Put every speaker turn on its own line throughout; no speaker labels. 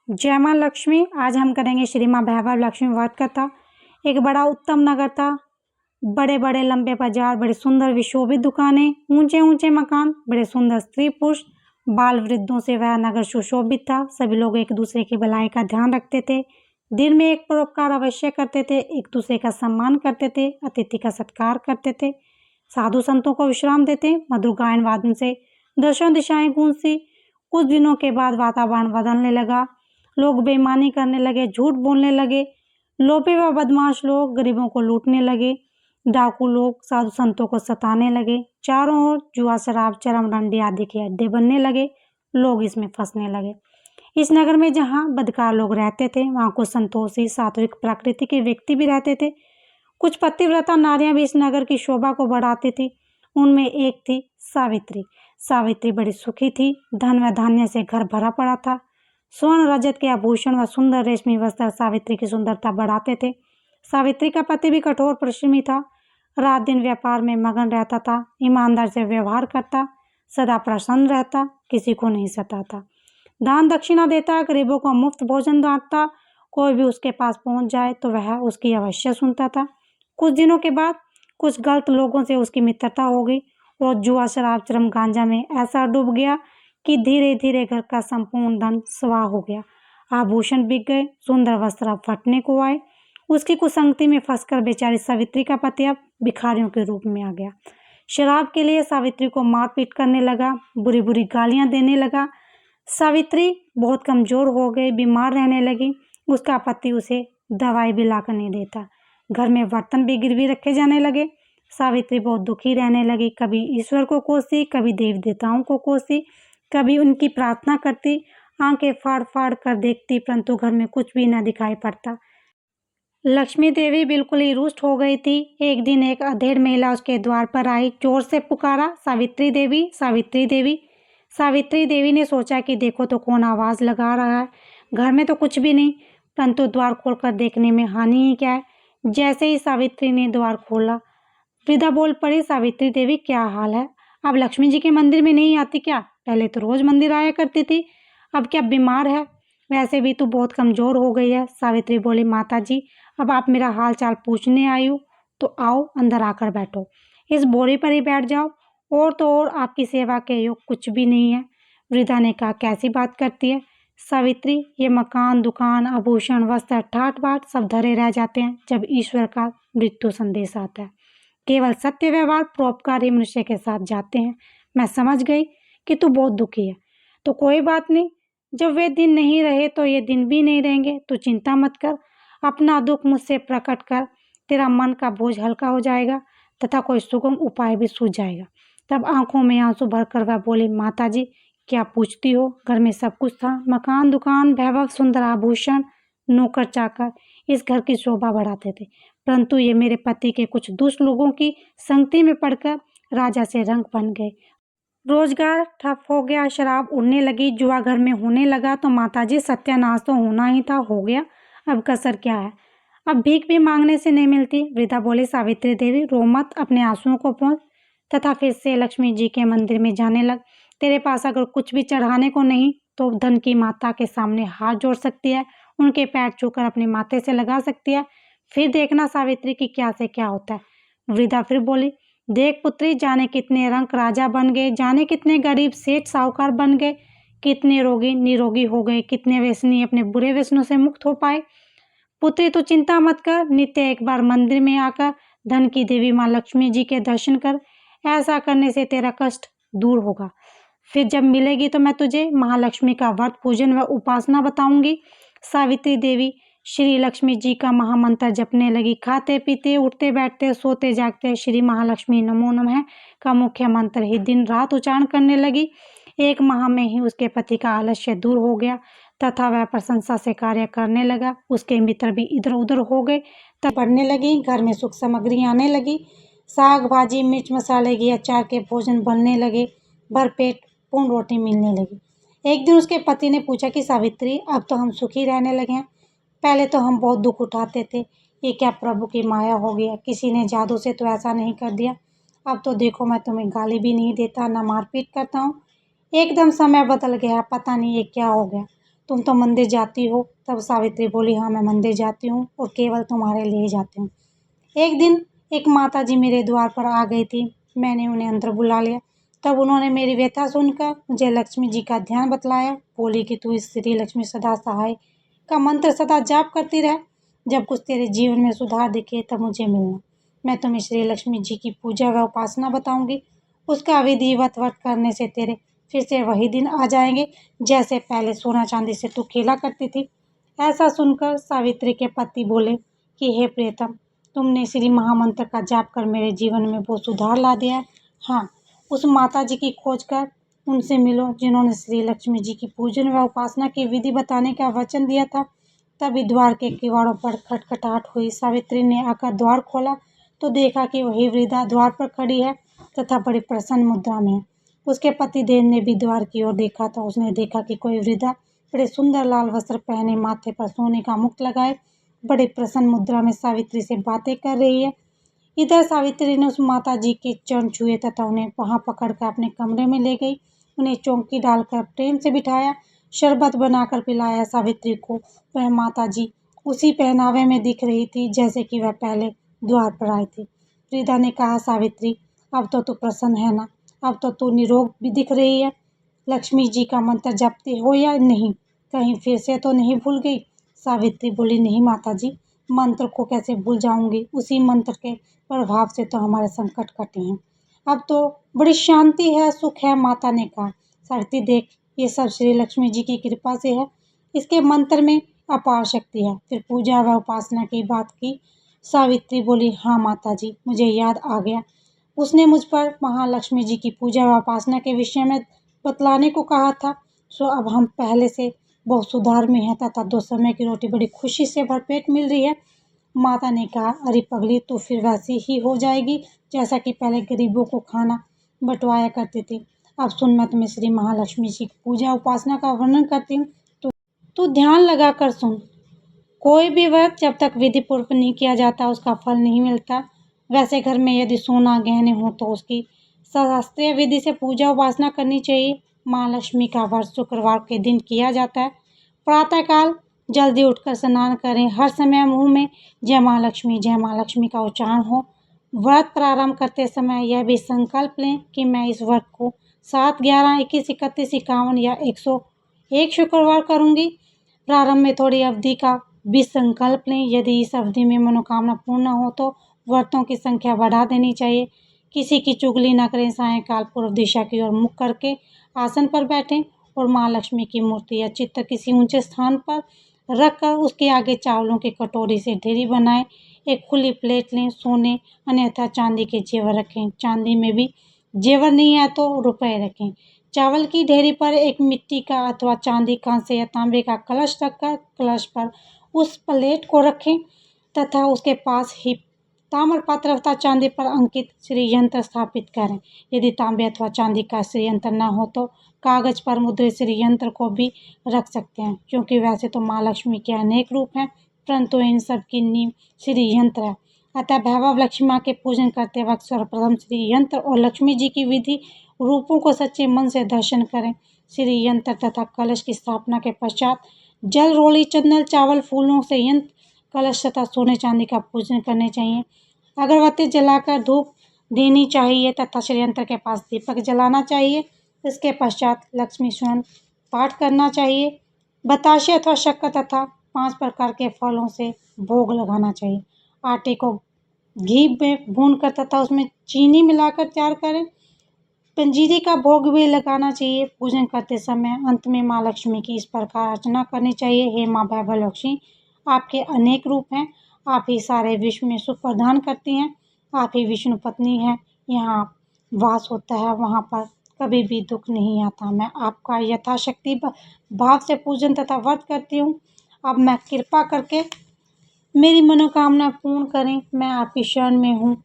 जय माँ लक्ष्मी। आज हम करेंगे श्री माँ वैभव लक्ष्मी व्रत कथा। एक बड़ा उत्तम नगर था। बड़े बड़े लंबे बाजार, बड़े सुंदर विशोभित दुकानें, ऊंचे ऊंचे मकान, बड़े सुंदर स्त्री पुरुष, बाल वृद्धों से वह नगर सुशोभित था। सभी लोग एक दूसरे की भलाई का ध्यान रखते थे, दिन में एक परोपकार अवश्य करते थे, एक दूसरे का सम्मान करते थे, अतिथि का सत्कार करते थे, साधु संतों को विश्राम देते। मधुर गायन वादन से दशों दिशाएं गूंजती। कुछ दिनों के बाद वातावरण बदलने लगा। लोग बेईमानी करने लगे, झूठ बोलने लगे। लोभी व बदमाश लोग गरीबों को लूटने लगे। डाकू लोग साधु संतों को सताने लगे। चारों ओर जुआ, शराब, चरम रंडी आदि के अड्डे बनने लगे। लोग इसमें फंसने लगे। इस नगर में जहाँ बदकार लोग रहते थे, वहाँ कुछ संतोषी, सात्विक प्रकृति के व्यक्ति भी रहते थे। कुछ पतिव्रता नारियां भी इस नगर की शोभा को बढ़ाती थी। उनमें एक थी सावित्री। सावित्री बड़ी सुखी थी। धन व धान्य से घर भरा पड़ा था। स्वर्ण, रजत के आभूषण व सुंदर रेशमी वस्त्र सावित्री की सुंदरता बढ़ाते थे। सावित्री का पति भी कठोर परिश्रमी था। रात दिन व्यापार में मगन रहता था। ईमानदार से व्यवहार करता, सदा प्रसन्न रहता, किसी को नहीं सताता, दान दक्षिणा देता, गरीबों को मुफ्त भोजन बांटता। कोई भी उसके पास पहुंच जाए तो वह उसकी अवश्य सुनता था। कुछ दिनों के बाद कुछ गलत लोगों से उसकी मित्रता हो गई और जुआ, शराब, चरम, गांजा में ऐसा डूब गया कि धीरे धीरे घर का संपूर्ण धन स्वाह हो गया। आभूषण बिक गए, सुंदर वस्त्र फटने को आए। उसकी कुसंगति में फंसकर बेचारी सावित्री का पति अब भिखारियों के रूप में आ गया। शराब के लिए सावित्री को मारपीट करने लगा, बुरी बुरी गालियां देने लगा। सावित्री बहुत कमजोर हो गई, बीमार रहने लगी। उसका पति उसे दवाई भी लाकर नहीं देता। घर में बर्तन भी गिरवी रखे जाने लगे। सावित्री बहुत दुखी रहने लगी। कभी ईश्वर को कोसती, कभी देवी देवताओं को कोसती, कभी उनकी प्रार्थना करती। आंखें फाड़ फाड़ कर देखती, परंतु घर में कुछ भी न दिखाई पड़ता। लक्ष्मी देवी बिल्कुल ही रुष्ट हो गई थी। एक दिन एक अधेड़ महिला उसके द्वार पर आई, जोर से पुकारा, सावित्री देवी, सावित्री देवी। सावित्री देवी ने सोचा कि देखो तो कौन आवाज लगा रहा है। घर में तो कुछ भी नहीं, परंतु द्वार खोलकर देखने में हानि ही क्या है। जैसे ही सावित्री ने द्वार खोला, वृद्धा बोल पड़ी, सावित्री देवी क्या हाल है? अब लक्ष्मी जी के मंदिर में नहीं आती क्या? पहले तो रोज मंदिर आया करती थी, अब क्या बीमार है? वैसे भी तू बहुत कमजोर हो गई है। सावित्री बोली, माता जी, अब आप मेरा हाल चाल पूछने आई हो तो आओ अंदर आकर बैठो, इस बोरी पर ही बैठ जाओ। और तो और आपकी सेवा के योग कुछ भी नहीं है। वृद्धा ने कहा, कैसी बात करती है सावित्री? ये मकान, दुकान, आभूषण, वस्त्र, ठाट बाट सब धरे रह जाते हैं जब ईश्वर का मृत्यु संदेश आता है। केवल सत्य व्यवहार, परोपकार ही मनुष्य के साथ जाते हैं। मैं समझ गई कि तू बहुत दुखी है, तो कोई बात नहीं, जब वे दिन नहीं रहे तो ये दिन भी नहीं रहेंगे। तू चिंता मत कर, अपना दुख मुझसे प्रकट कर, तेरा मन का बोझ हल्का हो जाएगा तथा कोई सुगम उपाय भी सूझ जाएगा। तब आंखों में आंसू भरकर वह बोली, माता जी क्या पूछती हो? घर में सब कुछ था, मकान, दुकान, वैभव, सुंदर आभूषण, नौकर चाकर इस घर की शोभा बढ़ाते थे, परंतु ये मेरे पति के कुछ दुष्ट लोगों की संगति में पड़कर राजा से रंग बन गए। रोजगार ठप हो गया, शराब उड़ने लगी, जुआ घर में होने लगा। तो माताजी सत्यानाश तो होना ही था, हो गया, अब कसर क्या है? अब भीख भी मांगने से नहीं मिलती। वृद्धा बोली, सावित्री देवी रो मत, अपने आंसुओं को पोंछ तथा फिर से लक्ष्मी जी के मंदिर में जाने लग। तेरे पास अगर कुछ भी चढ़ाने को नहीं तो धन की माता के सामने हाथ जोड़ सकती है, उनके पैर छूकर अपने माथे से लगा सकती है, फिर देखना सावित्री की क्या से क्या होता है। वृद्धा फिर बोली, देख पुत्री, जाने कितने रंक राजा बन गए, जाने कितने गरीब सेठ साहूकार बन गए, कितने रोगी निरोगी हो गए, कितने व्यसनी अपने बुरे व्यसनों से मुक्त हो पाए। पुत्री तू चिंता मत कर, नित्य एक बार मंदिर में आकर धन की देवी माँ लक्ष्मी जी के दर्शन कर। ऐसा करने से तेरा कष्ट दूर होगा। फिर जब मिलेगी तो मैं तुझे महालक्ष्मी का व्रत, पूजन व उपासना बताऊंगी। सावित्री देवी श्री लक्ष्मी जी का महामंत्र जपने लगी। खाते पीते, उठते बैठते, सोते जागते श्री महालक्ष्मी नमो नमः का मुख्य मंत्र ही दिन रात उच्चारण करने लगी। एक माह में ही उसके पति का आलस्य दूर हो गया तथा वह प्रशंसा से कार्य करने लगा। उसके मित्र भी इधर उधर हो गए, तब बढ़ने लगी। घर में सुख सामग्री आने लगी। साग भाजी, मिर्च मसाले की अचार के भोजन बनने लगे। भरपेट पूर्ण रोटी मिलने लगी। एक दिन उसके पति ने पूछा कि सावित्री, अब तो हम सुखी रहने लगे हैं, पहले तो हम बहुत दुख उठाते थे, ये क्या प्रभु की माया हो गया? किसी ने जादू से तो ऐसा नहीं कर दिया। अब तो देखो, मैं तुम्हें गाली भी नहीं देता, ना मारपीट करता हूँ। एकदम समय बदल गया, पता नहीं ये क्या हो गया। तुम तो मंदिर जाती हो। तब सावित्री बोली, हाँ मैं मंदिर जाती हूँ और केवल तुम्हारे लिए जाती हूँ। एक दिन एक माता जी मेरे द्वार पर आ गई थी। मैंने उन्हें अंदर बुला लिया। तब उन्होंने मेरी व्यथा सुनकर मुझे लक्ष्मी जी का ध्यान बतलाया। बोली कि तू इस श्री लक्ष्मी सदा सहाय का मंत्र सदा जाप करती रह। जब कुछ तेरे जीवन में सुधार दिखे तब मुझे मिलना। मैं तुम्हें श्री लक्ष्मी जी की पूजा व उपासना बताऊंगी। उसका विधिवत व्रत करने से तेरे फिर से वही दिन आ जाएंगे जैसे पहले सोना चांदी से तू खेला करती थी। ऐसा सुनकर सावित्री के पति बोले कि हे प्रियतम, तुमने श्री महामंत्र का जाप कर मेरे जीवन में वो सुधार ला दिया है। हाँ, उस माता जी की खोज कर उनसे मिलो जिन्होंने श्री लक्ष्मी जी की पूजन व उपासना की विधि बताने का वचन दिया था। तभी द्वार के किवाड़ों पर खटखटाहट हुई। सावित्री ने आकर द्वार खोला तो देखा कि वही वृद्धा द्वार पर खड़ी है तथा बड़ी प्रसन्न मुद्रा में है। उसके पतिदेव ने भी द्वार की ओर देखा तो उसने देखा कि कोई वृद्धा बड़े सुंदर लाल वस्त्र पहने, माथे पर सोने का मुकुट लगाए, बड़े प्रसन्न मुद्रा में सावित्री से बातें कर रही है। इधर सावित्री ने उस माता जी के चरण छुए तथा उन्हें वहां पकड़कर अपने कमरे में ले गई। उन्हें चौकी डालकर प्रेम से बिठाया, शरबत बनाकर पिलाया। सावित्री को वह माता जी उसी पहनावे में दिख रही थी जैसे कि वह पहले द्वार पर आई थी। वृद्धा ने कहा, सावित्री अब तो तू प्रसन्न है ना? अब तो तू निरोग भी दिख रही है। लक्ष्मी जी का मंत्र जपती हो या नहीं? कहीं फिर से तो नहीं भूल गई? सावित्री बोली, नहीं माता जी, मंत्र को कैसे भूल जाऊंगी। उसी मंत्र के प्रभाव से तो हमारे संकट कटे हैं। अब तो बड़ी शांति है, सुख है। माता ने कहा, सावित्री देख, ये सब श्री लक्ष्मी जी की कृपा से है। इसके मंत्र में अपार शक्ति है। फिर पूजा व उपासना की बात की। सावित्री बोली, हाँ माता जी, मुझे याद आ गया। उसने मुझ पर महालक्ष्मी जी की पूजा व उपासना के विषय में बतलाने को कहा था। सो अब हम पहले से बहुत सुधार में हैं तथा 2 समय की रोटी बड़ी खुशी से भरपेट मिल रही है। माता ने कहा, अरे पगली, तो फिर वैसी ही हो जाएगी जैसा कि पहले गरीबों को खाना बंटवाया करती थी। अब सुन, मैं तुम्हें श्री महालक्ष्मी जी की पूजा उपासना का वर्णन करती हूँ, तो तू ध्यान लगा कर सुन। कोई भी व्रत जब तक विधि पूर्वक नहीं किया जाता उसका फल नहीं मिलता। वैसे घर में यदि सोना गहने हो तो उसकी शास्त्रीय विधि से पूजा उपासना करनी चाहिए। माँ लक्ष्मी का व्रत शुक्रवार के दिन किया जाता है। प्रातःकाल जल्दी उठकर स्नान करें। हर समय मुंह में जय माँ लक्ष्मी का उच्चारण हो। व्रत प्रारंभ करते समय यह भी संकल्प लें कि मैं इस व्रत को 7, 11, 21, 31, 51 या 101 शुक्रवार करूंगी। प्रारंभ में थोड़ी अवधि का भी संकल्प लें। यदि इस अवधि में मनोकामना पूर्ण हो तो व्रतों की संख्या बढ़ा देनी चाहिए। किसी की चुगली न करें। सायंकाल पूर्व दिशा की ओर मुख करके आसन पर बैठें और माँ लक्ष्मी की मूर्ति या चित्र किसी ऊंचे स्थान पर रखकर उसके आगे चावलों की कटोरी से ढेरी बनाएं। एक खुली प्लेट लें। सोने अन्यथा चांदी के जेवर रखें। चांदी में भी जेवर नहीं है तो रुपए रखें। चावल की ढेरी पर एक मिट्टी का अथवा चांदी, कांसे या तांबे का कलश रखकर कलश पर उस प्लेट को रखें तथा उसके पास ही ताम्र पात्र अथवा चांदी पर अंकित श्री यंत्र स्थापित करें। यदि तांबे अथवा चांदी का श्री यंत्र न हो तो कागज पर मुद्रित श्री यंत्र को भी रख सकते हैं, क्योंकि वैसे तो माँ लक्ष्मी के अनेक रूप हैं परंतु इन सब की नींव श्री यंत्र है। अतः वैभव लक्ष्मी माँ के पूजन करते वक्त सर्वप्रथम श्री यंत्र और लक्ष्मी जी की विधि रूपों को सच्चे मन से दर्शन करें। श्री यंत्र तथा कलश की स्थापना के पश्चात जल, रोली, चंदन, चावल, फूलों से यंत्र, कलश तथा सोने चांदी का पूजन करने चाहिए। अगरबत्ती जलाकर धूप देनी चाहिए तथा श्री यंत्र के पास दीपक जलाना चाहिए। इसके पश्चात लक्ष्मी स्वयं पाठ करना चाहिए। बताशे अथवा शक्कर तथा 5 प्रकार के फलों से भोग लगाना चाहिए। आटे को घी में भूनकर तथा उसमें चीनी मिलाकर तैयार करें। पंजीरी का भोग भी लगाना चाहिए। पूजन करते समय अंत में माँ लक्ष्मी की इस प्रकार अर्चना करनी चाहिए, हे माँ वैभव लक्ष्मी, आपके अनेक रूप हैं। आप ही सारे विश्व में सुख प्रदान करती हैं। आप ही विष्णु पत्नी हैं। यहाँ वास होता है, वहाँ पर कभी भी दुख नहीं आता। मैं आपका यथाशक्ति भाव से पूजन तथा व्रत करती हूँ। अब मैं कृपा करके मेरी मनोकामना पूर्ण करें। मैं आपकी शरण में हूँ,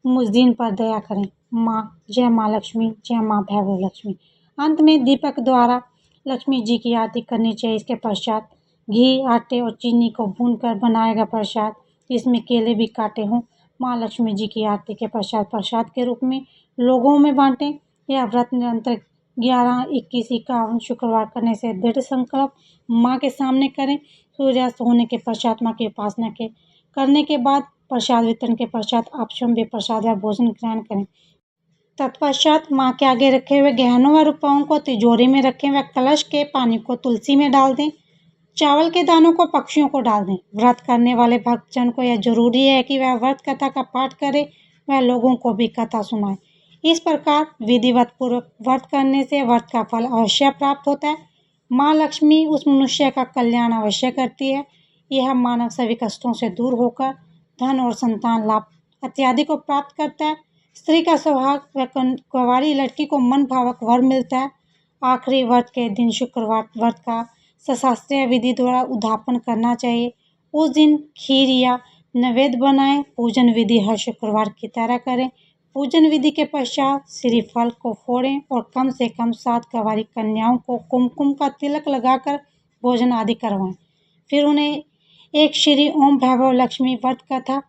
मुझ दिन पर दया करें। माँ, जय माँ लक्ष्मी, जय माँ वैभव लक्ष्मी। अंत में दीपक द्वारा लक्ष्मी जी की आरती करनी चाहिए। इसके पश्चात घी, आटे और चीनी को भूनकर बनाया गया प्रसाद, इसमें केले भी काटे हों, माँ लक्ष्मी जी की आरती के पश्चात प्रसाद के रूप में लोगों में बांटें। यह व्रत निरंतर 11, 21, 51 शुक्रवार करने से दृढ़ संकल्प माँ के सामने करें। सूर्यास्त होने के पश्चात माँ की उपासना करने के बाद प्रसाद वितरण के पश्चात आप स्वयं भी प्रसाद व भोजन ग्रहण करें। तत्पश्चात माँ के आगे रखे हुए गहनों व रुपयों को तिजोरी में रखें व कलश के पानी को तुलसी में डाल दें। चावल के दानों को पक्षियों को डाल दें। व्रत करने वाले भक्तजन को यह जरूरी है कि वह व्रत कथा का पाठ करे व लोगों को भी कथा सुनाए। इस प्रकार विधिवत पूर्वक व्रत करने से व्रत का फल अवश्य प्राप्त होता है। माँ लक्ष्मी उस मनुष्य का कल्याण अवश्य करती है। यह मानव सभी कष्टों से दूर होकर धन और संतान लाभ इत्यादि को प्राप्त करता है। स्त्री का सौभाग व कुंवारी लड़की को मन भावक वर मिलता है। आखिरी व्रत के दिन शुक्रवार व्रत का सशास्त्रीय विधि द्वारा उद्यापन करना चाहिए। उस दिन खीर या नैवेद्य बनाएं। पूजन विधि हर शुक्रवार की तरह करें। पूजन विधि के पश्चात श्रीफल को फोड़ें और कम से कम 7 कुंवारी कन्याओं को कुमकुम का तिलक लगाकर भोजन आदि करवाएं। फिर उन्हें एक श्री ओम भैभव लक्ष्मी व्रत कथा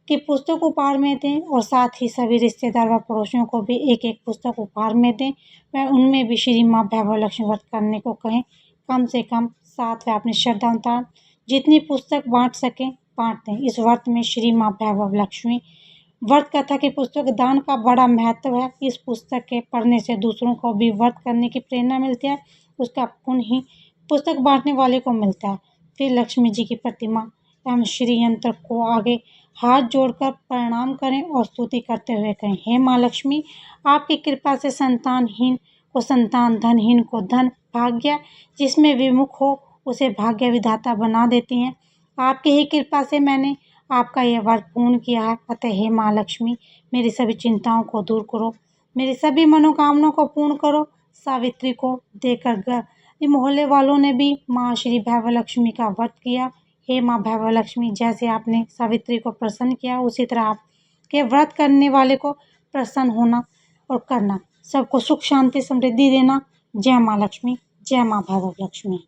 की पुस्तक उपहार में दें और साथ ही सभी रिश्तेदार व पड़ोसियों को भी एक एक पुस्तक उपहार में दें व उनमें भी श्री माँ भैभव लक्ष्मी व्रत करने को कहें। कम से कम 7 व अपनी श्रद्धा अनुसार जितनी पुस्तक बांट सकें बांट दें। इस व्रत में श्री माँ भैभव लक्ष्मी व्रत कथा की पुस्तक दान का बड़ा महत्व है। इस पुस्तक के पढ़ने से दूसरों को भी व्रत करने की प्रेरणा मिलती है। उसका पुण्य ही पुस्तक बांटने वाले को मिलता है। फिर लक्ष्मी जी की प्रतिमा एवं श्री यंत्र को आगे हाथ जोड़कर प्रणाम करें और स्तुति करते हुए कहें, हे माँ लक्ष्मी, आपकी कृपा से संतानहीन को संतान, धनहीन को धन, भाग्य जिसमें विमुख हो उसे भाग्य विधाता बना देती हैं। आपकी ही कृपा से मैंने आपका यह व्रत पूर्ण किया है। अतः हे माँ लक्ष्मी, मेरी सभी चिंताओं को दूर करो, मेरी सभी मनोकामनाओं को पूर्ण करो। सावित्री को देकर मोहल्ले वालों ने भी माँ श्री भैभव लक्ष्मी का व्रत किया। हे माँ भैभव लक्ष्मी, जैसे आपने सावित्री को प्रसन्न किया उसी तरह आपके व्रत करने वाले को प्रसन्न होना और करना। सबको सुख शांति समृद्धि देना। जय माँ लक्ष्मी, जय माँ भैभव लक्ष्मी।